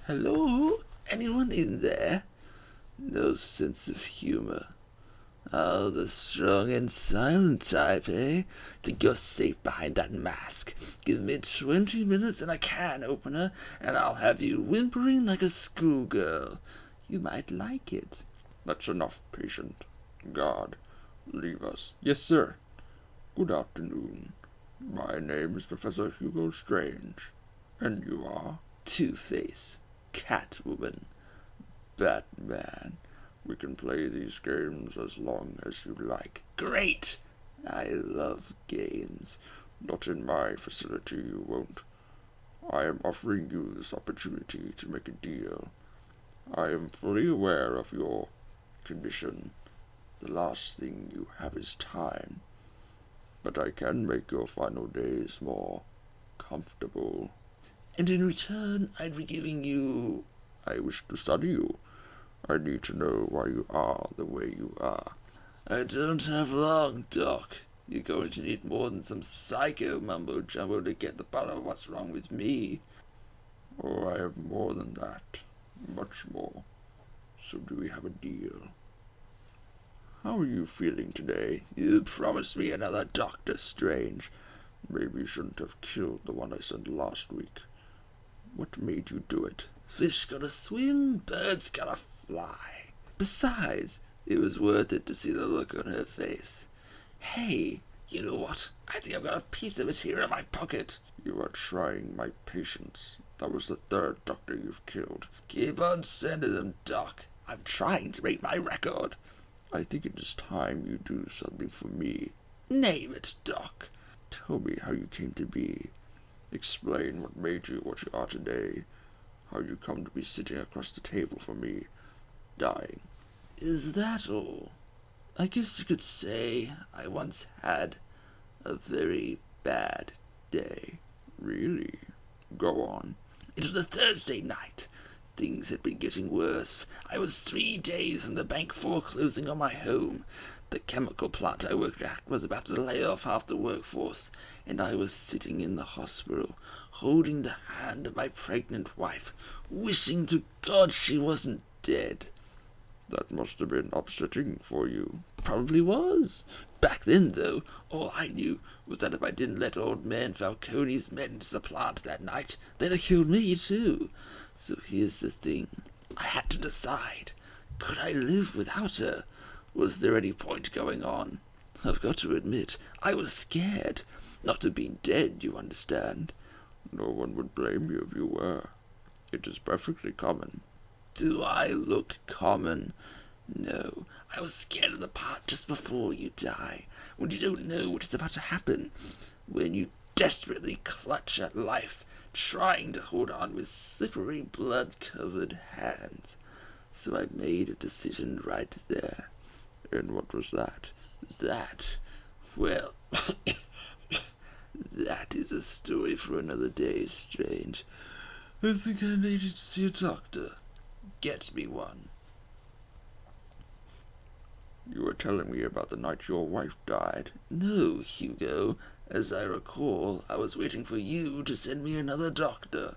Hello? Anyone in there? No sense of humor. Oh, the strong and silent type, eh? Think you're safe behind that mask. Give me 20 minutes and a can opener, and I'll have you whimpering like a schoolgirl. You might like it. That's enough, patient. Guard, leave us. Yes, sir. Good afternoon. My name is Professor Hugo Strange. And you are? Two-Face, Catwoman, Batman. We can play these games as long as you like. Great! I love games. Not in my facility, you won't. I am offering you this opportunity to make a deal. I am fully aware of your condition. The last thing you have is time. But I can make your final days more comfortable. And in return, I'd be giving you... I wish to study you. I need to know why you are the way you are. I don't have long, Doc. You're going to need more than some psycho mumbo-jumbo to get the bottom of what's wrong with me. Oh, I have more than that. Much more. So do we have a deal? How are you feeling today? You promised me another Doctor Strange. Maybe you shouldn't have killed the one I sent last week. What made you do it? Fish gotta swim, birds gotta fly. Besides, it was worth it to see the look on her face. Hey, you know what? I think I've got a piece of it here in my pocket. You are trying my patience. That was the third doctor you've killed. Keep on sending them, Doc. I'm trying to make my record. I think it is time you do something for me. Name it, Doc. Tell me how you came to be. Explain what made you what you are today. How you come to be sitting across the table from me, dying. Is that all? I guess you could say I once had a very bad day. Really? Go on. It was a Thursday night. Things had been getting worse. I was 3 days from the bank foreclosing on my home. The chemical plant I worked at was about to lay off half the workforce, and I was sitting in the hospital, holding the hand of my pregnant wife, wishing to God she wasn't dead. That must have been upsetting for you. Probably was. Back then, though, all I knew was that if I didn't let old man Falcone's men into the plant that night, they'd have killed me, too. So here's the thing. I had to decide. Could I live without her? Was there any point going on? I've got to admit, I was scared. Not of being dead, you understand. No one would blame you if you were. It is perfectly common. Do I look common? No, I was scared of the part just before you die, when you don't know what is about to happen, when you desperately clutch at life, trying to hold on with slippery, blood-covered hands. So I made a decision right there. And what was that? That, well, that is a story for another day, Strange. I think I needed to see a doctor. Get me one. You were telling me about the night your wife died. No, Hugo. As I recall, I was waiting for you to send me another doctor.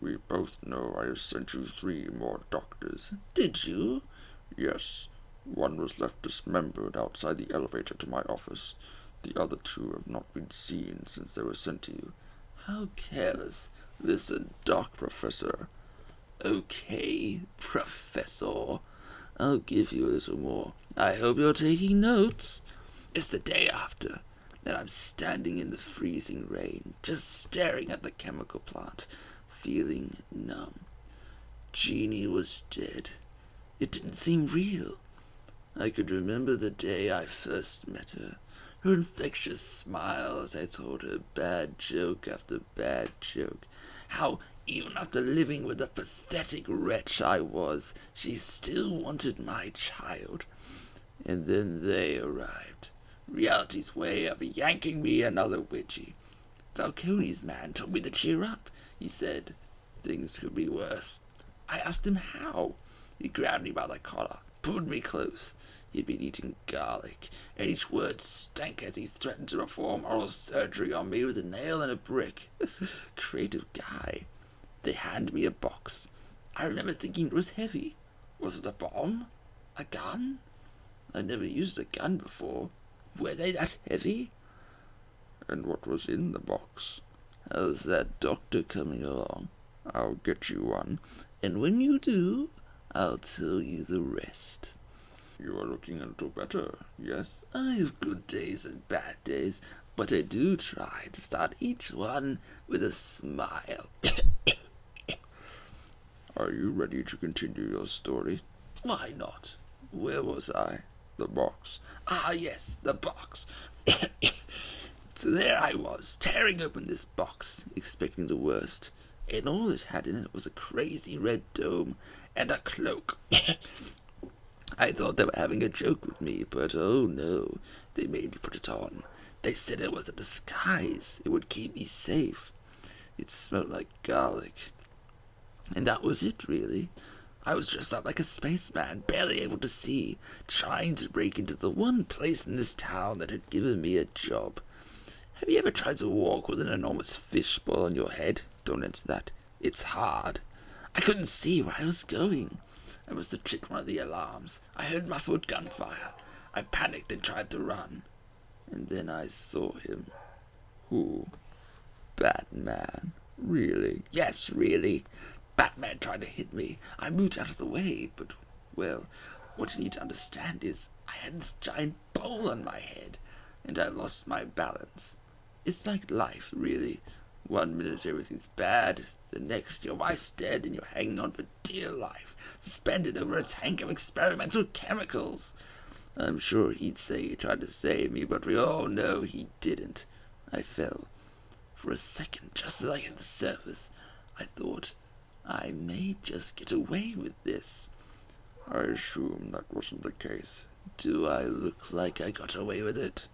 We both know I have sent you 3 more doctors. Did you? Yes. One was left dismembered outside the elevator to my office. The other 2 have not been seen since they were sent to you. How careless. Listen, Doc Professor. Okay, Professor. I'll give you a little more. I hope you're taking notes. It's the day after, and I'm standing in the freezing rain, just staring at the chemical plant, feeling numb. Jeannie was dead. It didn't seem real. I could remember the day I first met her, her infectious smile as I told her bad joke after bad joke, how even after living with the pathetic wretch I was, she still wanted my child. And then they arrived. Reality's way of yanking me another wedgie. Falcone's man told me to cheer up. He said things could be worse. I asked him how. He grabbed me by the collar, pulled me close. He'd been eating garlic, and each word stank as he threatened to perform oral surgery on me with a nail and a brick. Creative guy. They handed me a box. I remember thinking it was heavy. Was it a bomb? A gun? I never used a gun before. Were they that heavy? And what was in the box? How's that doctor coming along? I'll get you one. And when you do, I'll tell you the rest. You are looking a little better, yes? I have good days and bad days, but I do try to start each one with a smile. Are you ready to continue your story? Why not? Where was I? The box. Ah, yes, the box. So there I was, tearing open this box, expecting the worst, and all it had in it was a crazy red dome and a cloak. I thought they were having a joke with me, but oh no, they made me put it on. They said it was a disguise, it would keep me safe. It smelled like garlic. And that was it, really. I was dressed up like a spaceman, barely able to see, trying to break into the one place in this town that had given me a job. Have you ever tried to walk with an enormous fishbowl on your head? Don't answer that. It's hard. I couldn't see where I was going. I must have tripped one of the alarms. I heard muffled gunfire. I panicked and tried to run. And then I saw him. Who? Batman. Really? Yes, really. Batman tried to hit me. I moved out of the way, but, well, what you need to understand is I had this giant bowl on my head, and I lost my balance. It's like life, really. One minute everything's bad, the next your wife's dead and you're hanging on for dear life, suspended over a tank of experimental chemicals. I'm sure he'd say he tried to save me, but we all know he didn't. I fell. For a second, just as I hit the surface, I thought, I may just get away with this. I assume that wasn't the case. Do I look like I got away with it?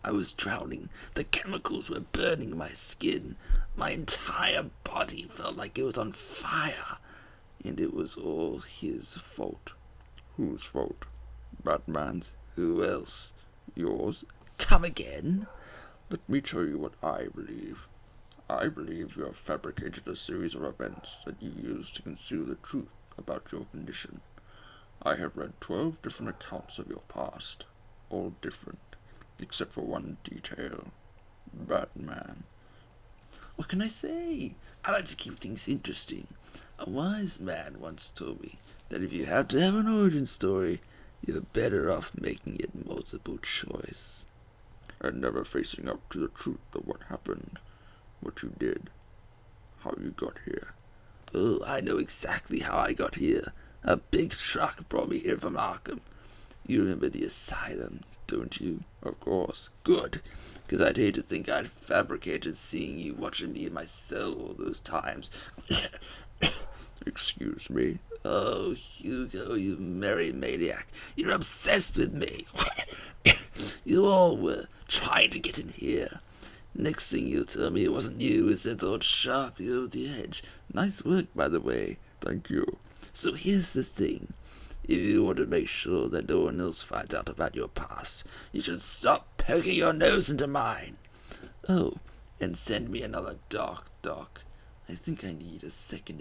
I was drowning. The chemicals were burning my skin. My entire body felt like it was on fire. And it was all his fault. Whose fault? Batman's? Who else? Yours? Come again? Let me tell you what I believe. I believe you have fabricated a series of events that you used to conceal the truth about your condition. I have read 12 different accounts of your past, all different, except for one detail. Batman. What can I say? I like to keep things interesting. A wise man once told me that if you have to have an origin story, you're better off making it multiple choice. And never facing up to the truth of what happened, what you did, how you got here. Oh, I know exactly how I got here. A big truck brought me here from Arkham. You remember the asylum, don't you? Of course. Good, because I'd hate to think I'd fabricated seeing you watching me in my cell all those times. Excuse me. Oh, Hugo, you merry maniac. You're obsessed with me. You all were trying to get in here. Next thing you'll tell me it wasn't you who sent old Sharpie over the edge. Nice work, by the way. Thank you. So here's the thing. If you want to make sure that no one else finds out about your past, you should stop poking your nose into mine. Oh, and send me another doc. I think I need a second